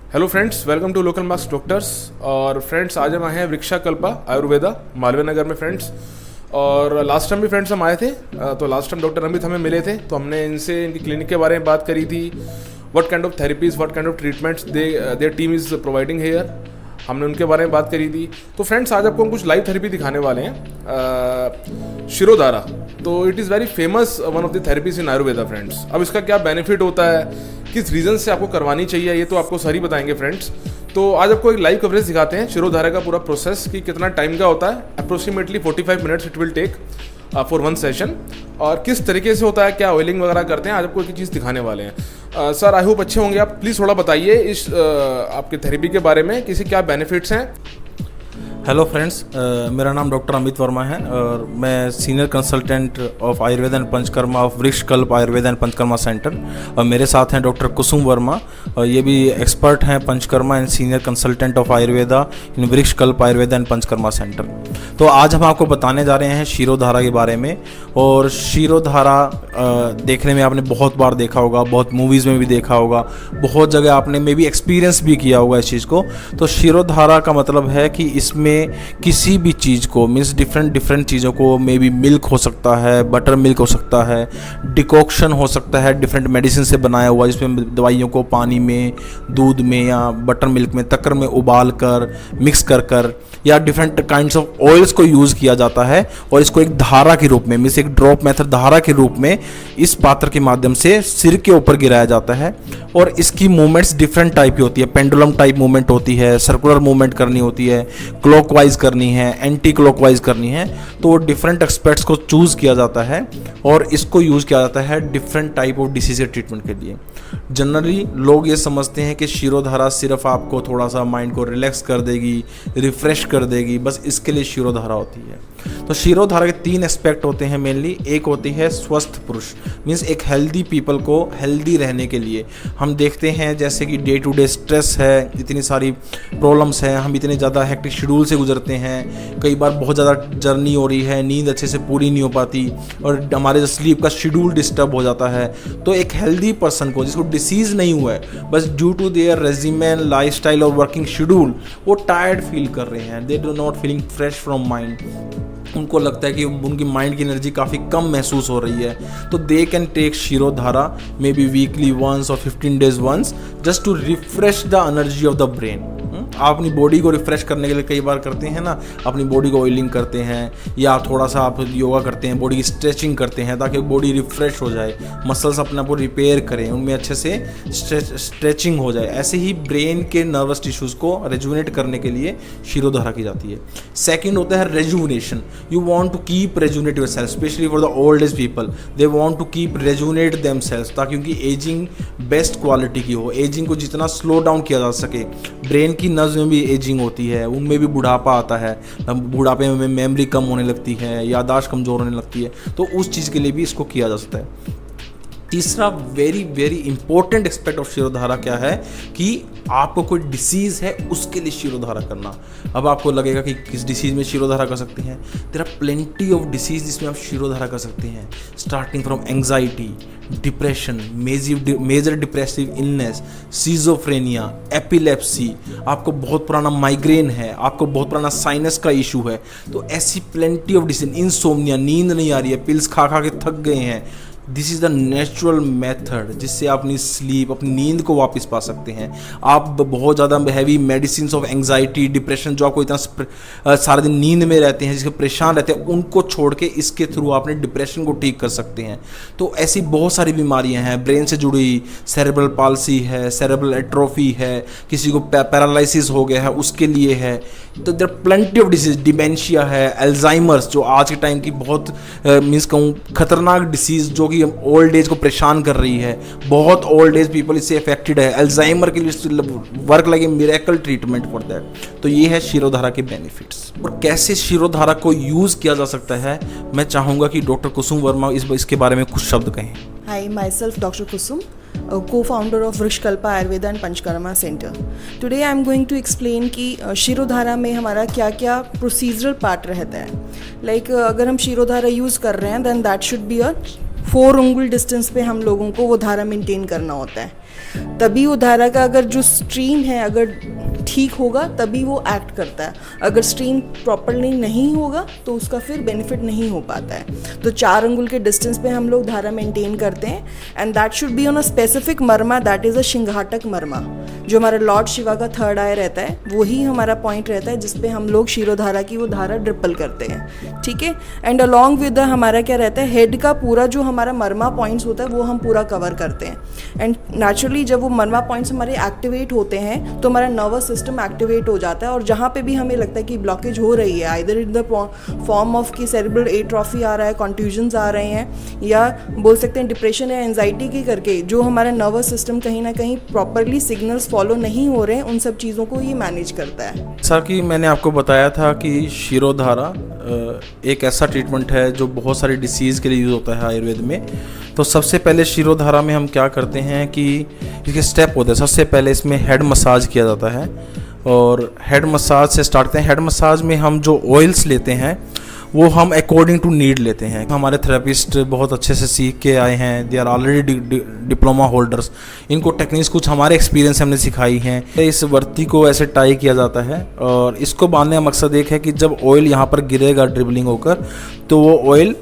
Hello friends, welcome to local marks doctors. और friends, आज हम आए हैं वृक्षा कल्पा आयुर्वेदा मालवीय नगर में फ्रेंड्स। और लास्ट टाइम भी फ्रेंड्स हम आए थे, तो लास्ट टाइम डॉक्टर अमित हमें मिले थे, तो हमने इनसे इनकी क्लिनिक के बारे में बात करी थी। What kind of therapies, what kind of treatments their team is providing here, हमने उनके बारे में बात करी थी। तो फ्रेंड्स, आज आपको हम कुछ लाइव थेरेपी दिखाने वाले हैं। शिरोधारा, तो it is very famous one of the therapies in Ayurveda friends. अब इसका क्या बेनिफिट होता है, किस रीज़न से आपको करवानी चाहिए, ये तो आपको सर ही बताएंगे फ्रेंड्स। तो आज आपको एक लाइव कवरेज दिखाते हैं शिरोधारा का पूरा प्रोसेस, कि कितना टाइम का होता है। Approximately 45 minutes it will take for one session, और किस तरीके से होता है, क्या ऑयलिंग वगैरह करते हैं, आज आपको एक चीज़ दिखाने वाले हैं। सर, आई होप अच्छे होंगे आप। प्लीज़ थोड़ा बताइए इस आपके थेरेपी के बारे में, किसी क्या बेनिफिट्स हैं। हेलो फ्रेंड्स, मेरा नाम डॉक्टर अमित वर्मा है और मैं senior consultant of Ayurveda and panchakarma of वृक्ष कल्प आयुर्वेद एंड पंचकर्मा सेंटर। और मेरे साथ हैं डॉक्टर कुसुम वर्मा, और ये भी एक्सपर्ट हैं Panchakarma and senior consultant of Ayurveda in Vriksha Kalp Ayurveda and Panchakarma centre. तो आज हम आपको बताने जा रहे हैं शिरोधारा के बारे में। और शिरोधारा देखने में आपने बहुत बार देखा होगा, बहुत मूवीज़ में भी देखा होगा, बहुत जगह आपने मे बी एक्सपीरियंस भी किया होगा इस चीज़ को। तो शिरोधारा का मतलब है कि इसमें किसी भी चीज़ को, मीन्स डिफरेंट चीज़ों को, मे बी मिल्क हो सकता है, बटर मिल्क हो सकता है, डिकॉक्शन हो सकता है डिफरेंट मेडिसिन से बनाया हुआ, जिसमें दवाइयों को पानी में, दूध में या बटर मिल्क में, तक्कर में उबाल कर, मिक्स कर या डिफरेंट काइंड्स ऑफ ऑयल्स को यूज़ किया जाता है। और इसको एक धारा के रूप में, मीन्स एक ड्रॉप मेथड धारा के रूप में इस पात्र के माध्यम से सिर के ऊपर गिराया जाता है। और इसकी मूवमेंट्स डिफरेंट टाइप की होती है। पेंडुलम टाइप मूवमेंट होती है, सर्कुलर मूवमेंट करनी होती है, क्लॉकवाइज करनी है, एंटी क्लॉकवाइज करनी है। तो डिफरेंट एक्सपर्ट्स को चूज़ किया जाता है और इसको यूज़ किया जाता है different type of disease treatment के लिए। जनरली लोग ये समझते हैं कि शिरोधारा सिर्फ आपको थोड़ा सा माइंड को रिलैक्स कर देगी, रिफ्रेश कर देगी, बस इसके लिए शिरोधारा होती है। तो शिरोधारा के 3 एस्पेक्ट होते हैं मेनली। एक होती है स्वस्थ पुरुष, मीन्स एक हेल्दी पीपल को हेल्दी रहने के लिए। हम देखते हैं जैसे कि डे टू डे स्ट्रेस है, इतनी सारी प्रॉब्लम्स हैं, हम इतने ज़्यादा हेक्टिक शेड्यूल से गुजरते हैं, कई बार बहुत ज़्यादा जर्नी हो रही है, नींद अच्छे से पूरी नहीं हो पाती और हमारे स्लीप का शेड्यूल डिस्टर्ब हो जाता है। तो एक हेल्दी पर्सन को, जिसको डिसीज़ नहीं हुआ है, बस due to their regimen lifestyle और वर्किंग शेड्यूल, वो टायर्ड फील कर रहे हैं, they do not feeling fresh from mind, उनको लगता है कि उनकी माइंड की एनर्जी काफ़ी कम महसूस हो रही है, तो they can take shirodhara may be weekly once और 15 days once, just to refresh the energy of the brain. आप अपनी बॉडी को रिफ्रेश करने के लिए कई बार करते हैं ना, अपनी बॉडी को ऑयलिंग करते हैं या थोड़ा सा आप योगा करते हैं, बॉडी की स्ट्रेचिंग करते हैं ताकि बॉडी रिफ्रेश हो जाए, मसल्स अपने आप को रिपेयर करें, उनमें अच्छे से स्ट्रेचिंग हो जाए। ऐसे ही ब्रेन के नर्वस टिश्यूज़ को रेजुनेट करने के लिए शिरोधारा की जाती है। सेकेंड होता है rejuvenation. You want to keep rejuvenate yourself, specially for the old age people, they want to keep rejuvenate themselves, ताकि उनकी एजिंग बेस्ट क्वालिटी की हो। एजिंग को जितना स्लो डाउन किया जा सके। ब्रेन की नर्व्स में भी एजिंग होती है, उनमें भी बुढ़ापा आता है, बुढ़ापे में मेमोरी कम होने लगती है, याददाश्त कमज़ोर होने लगती है, तो उस चीज़ के लिए भी इसको किया जा सकता है। तीसरा very very important aspect of shirodhara क्या है कि आपको कोई डिसीज़ है उसके लिए शिरोधारा करना। अब आपको लगेगा कि किस डिसीज़ में शिरोधारा कर सकते हैं। There are plenty of diseases जिसमें आप शिरोधारा कर सकते हैं, starting from anxiety, depression, major depressive illness, schizophrenia, epilepsy, आपको बहुत पुराना माइग्रेन है, आपको बहुत पुराना साइनस का इशू है, तो ऐसी प्लेंटी ऑफ डिसीज, इंसोम्निया, नींद नहीं आ रही है, पिल्स खा खा के थक गए हैं, this is the natural method जिससे आप अपनी स्लीप, अपनी नींद को वापस पा सकते हैं। आप बहुत ज़्यादा heavy medicine of anxiety, depression, जो आपको इतना सारा दिन नींद में रहते हैं, जिसके परेशान रहते हैं, उनको छोड़ के इसके थ्रू आपने डिप्रेशन को ठीक कर सकते हैं। तो ऐसी बहुत सारी बीमारियां हैं ब्रेन से जुड़ी, सेरेब्रल पाल्सी है, सेरेब्रल एट्रोफी है, किसी को पैरालिसिस हो गया है उसके लिए है। तो there plenty of disease, dementia है, अल्जाइमर्स जो आज के टाइम की बहुत मीन्स कहूँ खतरनाक डिसीज़ जो कि ओल्ड एज को परेशान कर रही है, बहुत ओल्ड एज पीपल इससे अफेक्टेड है। अल्जाइमर के लिए work like a miracle treatment for that. तो ये है शिरोधारा के बेनिफिट्स। और कैसे शिरोधारा को यूज़ किया जा सकता है, मैं चाहूँगा कि डॉक्टर कुसुम वर्मा इसके बारे में कुछ शब्द कहें। Hi, myself Dr. Kusum, co-founder of Vrikshakalpa Ayurveda and Panchakarma centre. Today I am going to explain कि शिरोधारा में हमारा क्या क्या प्रोसीजरल पार्ट रहता है। लाइक अगर हम शिरोधारा यूज़ कर रहे हैं then that should be a 4 उंगल डिस्टेंस पे हम लोगों को वो धारा मेंटेन करना होता है, तभी वो धारा का अगर जो स्ट्रीम है अगर ठीक होगा तभी वो एक्ट करता है। अगर स्ट्रीम प्रॉपरली नहीं होगा तो उसका फिर बेनिफिट नहीं हो पाता है। तो 4 अंगुल के डिस्टेंस पे हम लोग धारा मेंटेन करते हैं and that should be on a specific marma, that is a Singhataka marma. जो हमारा लॉर्ड शिवा का 3rd आई रहता है वही हमारा पॉइंट रहता है जिसपे हम लोग शिरोधारा की वो धारा ड्रिपल करते हैं, ठीक है। एंड अलॉन्ग विद हमारा क्या रहता है, हेड का पूरा जो हमारा मर्मा पॉइंट्स होता है वो हम पूरा कवर करते हैं। एंड नेचुरली जब वो मर्मा पॉइंट्स हमारे एक्टिवेट होते हैं तो हमारा नर्वस सिस्टम एक्टिवेट हो जाता है, और जहाँ पे भी हमें लगता है कि ब्लॉकेज हो रही है, either in the form of कि सेरेब्रल एट्रोफी आ रहा है, कॉन्ट्यूजन्स आ रहे हैं, या बोल सकते हैं डिप्रेशन या एंजाइटी के करके जो हमारा नर्वस सिस्टम कहीं ना कहीं प्रॉपरली सिग्नल्स फॉलो नहीं हो रहे हैं, उन सब चीज़ों को ये मैनेज करता है। जैसा कि मैंने आपको बताया था कि शिरोधारा एक ऐसा ट्रीटमेंट है जो बहुत सारी डिसीज़ के लिए यूज़ होता है आयुर्वेद में। तो सबसे पहले शिरोधारा में हम क्या करते हैं कि इसके स्टेप होते हैं। सबसे पहले इसमें हेड मसाज किया जाता है, और हेड मसाज से स्टार्ट करते हैं। हेड मसाज में हम जो ऑयल्स लेते हैं वो हम अकॉर्डिंग टू नीड लेते हैं। हमारे थेरेपिस्ट बहुत अच्छे से सीख के आए हैं, they are already diploma holders. इनको टेक्निक्स कुछ हमारे एक्सपीरियंस से हमने सिखाई हैं। इस वर्ती को ऐसे टाई किया जाता है, और इसको बांधने का मकसद एक है कि जब ऑयल यहाँ पर गिरेगा ड्रिबलिंग होकर, तो वो ऑयल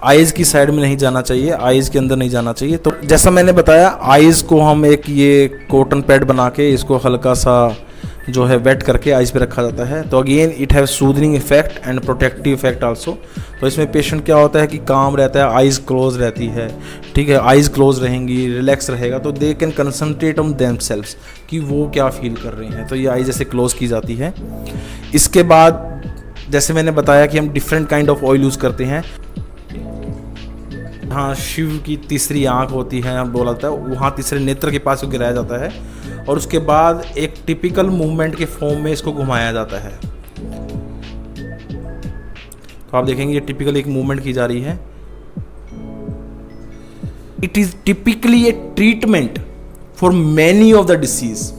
आइज़ की साइड में नहीं जाना चाहिए, आइज़ के अंदर नहीं जाना चाहिए। तो जैसा मैंने बताया, आइज़ को हम एक ये कॉटन पैड बना के इसको हल्का सा जो है वेट करके आइज़ पे रखा जाता है। तो again it have सूदनिंग effect and protective effect also. तो इसमें पेशेंट क्या होता है कि काम रहता है, आइज़ क्लोज रहती है, ठीक है, आइज़ क्लोज रहेंगी, रिलैक्स रहेगा, तो they can concentrate on themselves कि वो क्या फील कर रहे हैं। तो ये आइज़ ऐसे क्लोज की जाती है। इसके बाद जैसे मैंने बताया कि हम different kind of oil use करते हैं। हाँ, शिव की तीसरी आँख होती है, हम बोला जाता है, वहाँ तीसरे नेत्र के पास गिराया जाता है, और उसके बाद एक टिपिकल मूवमेंट के फॉर्म में इसको घुमाया जाता है। तो आप देखेंगे ये टिपिकल एक मूवमेंट की जा रही है। It is typically A treatment for many of the disease.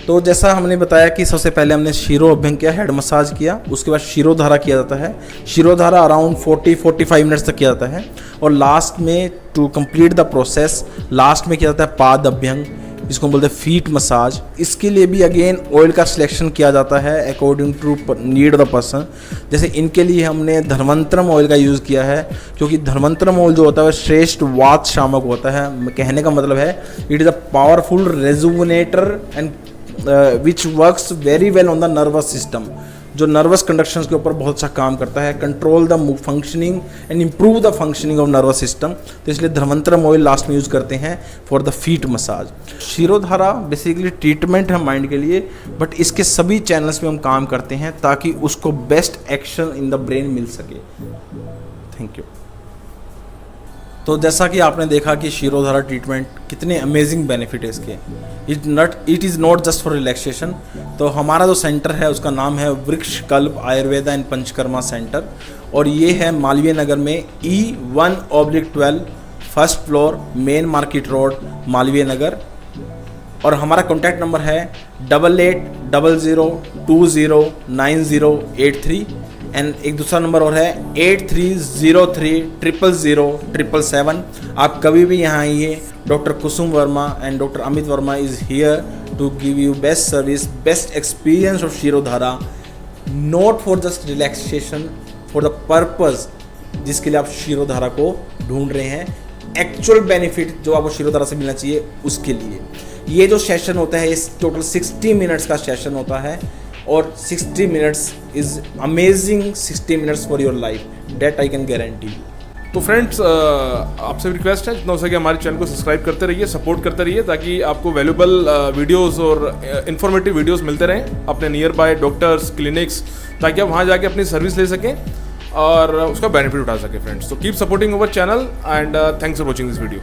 तो जैसा हमने बताया कि सबसे पहले हमने शिरो अभ्यंग किया, हेड मसाज किया, उसके बाद शिरोधारा किया जाता है। शिरोधारा अराउंड 40-45 मिनट्स तक किया जाता है, और लास्ट में to complete the process last में किया जाता है पाद अभ्यंग, जिसको बोलते हैं फीट मसाज। इसके लिए भी अगेन ऑयल का सिलेक्शन किया जाता है according to need of the person. जैसे इनके लिए हमने धर्मंतरम ऑयल का यूज़ किया है, क्योंकि धर्मंतरम ऑयल जो होता है श्रेष्ठ वात शामक होता है। कहने का मतलब है it is a powerful rejuvenator and which works very well on the nervous system, जो नर्वस कंडक्शंस के ऊपर बहुत अच्छा काम करता है, control the functioning and improve the functioning of nervous system. तो इसलिए धर्मंतरम ऑयल लास्ट में यूज़ करते हैं for the feet massage. Shirodhara basically treatment है माइंड के लिए, बट इसके सभी चैनल्स में हम काम करते हैं ताकि उसको best action in the brain मिल सके। Thank you. तो जैसा कि आपने देखा कि शिरोधारा ट्रीटमेंट कितने अमेजिंग बेनिफिट है इसके। It is not just for relaxation. तो हमारा जो सेंटर है उसका नाम है वृक्ष कल्प आयुर्वेदा एंड पंचकर्मा सेंटर, और ये है मालवीय नगर में E1/12 first floor, main market road, Malviya Nagar. और हमारा कॉन्टैक्ट नंबर है 8800209083, एंड एक दूसरा नंबर और है 8303000777। आप कभी भी यहाँ आइए। Doctor Kusum Verma and doctor Amit Verma is here to give you best service, best experience of shirodhara, not for just relaxation, for the purpose जिसके लिए आप शिरोधारा को ढूंढ रहे हैं, एक्चुअल बेनिफिट जो आपको शिरोधारा से मिलना चाहिए उसके लिए। ये जो सेशन होता है इस टोटल 60 मिनट्स का सेशन होता है, और 60 minutes is amazing 60 minutes for your life, that I can guarantee. तो फ्रेंड्स, आपसे रिक्वेस्ट है जितना हो सके हमारे चैनल को सब्सक्राइब करते रहिए, सपोर्ट करते रहिए, ताकि आपको वैल्यूबल वीडियोस और इन्फॉर्मेटिव वीडियोस मिलते रहें अपने नियर बाय डॉक्टर्स, क्लिनिक्स, ताकि आप वहाँ जाके अपनी सर्विस ले सकें और उसका बेनिफिट उठा सकें फ्रेंड्स। तो keep supporting our channel and thanks for watching this video.